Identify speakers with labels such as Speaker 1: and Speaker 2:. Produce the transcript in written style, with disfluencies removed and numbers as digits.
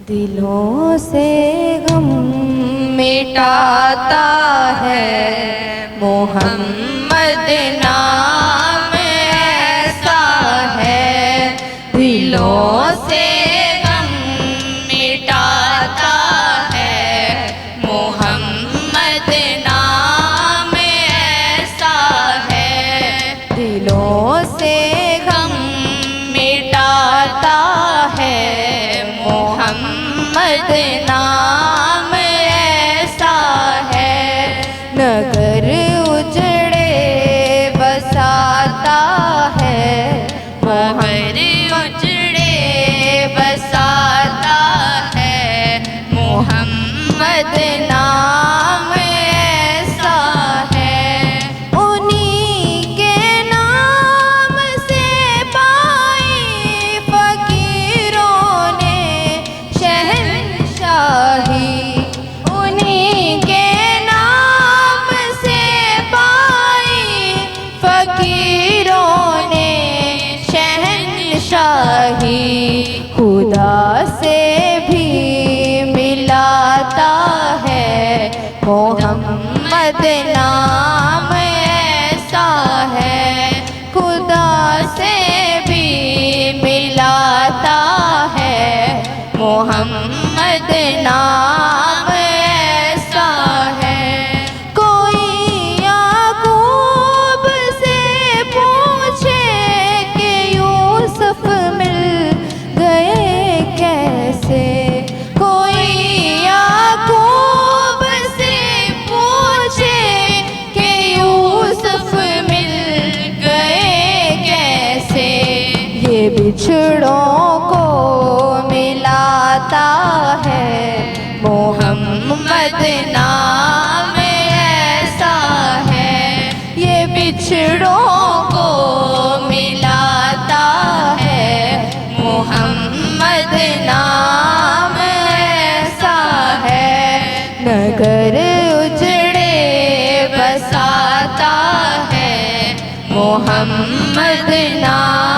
Speaker 1: दिलों से गम मिटाता है मोहम्मद नाम ऐसा है। दिलों से गम मिटाता है मोहम्मद नाम ऐसा है। दिलों से गम मिटाता है मोहम्मद नाम ऐसा है। नगर उजड़े बसाता है मोहर उजड़े बसाता है मोहम्मद नाम ऐसा है। उन्हीं के नाम से पाई फकीरों ने शहंशाही। उन्हीं के नाम से पाई फकीरों ने शहंशाही। खुदा से भी मिलाता है मोहम्मद नाम ऐसा है। खुदा से भी मिलाता है मोहम्मद नाम ऐसा है। कोई याकूब से पूछे कि यूसुफ मिल गए कैसे। कोई याकूब से पूछे कि यूसुफ मिल गए कैसे। ये बिछड़ों को मिलाता है मोहम्मद नाम ऐसा है। ये बिछड़ों को मिलाता है मोहम्मद नाम ऐसा है। नगर उजड़े बसाता है मोहम्मद नाम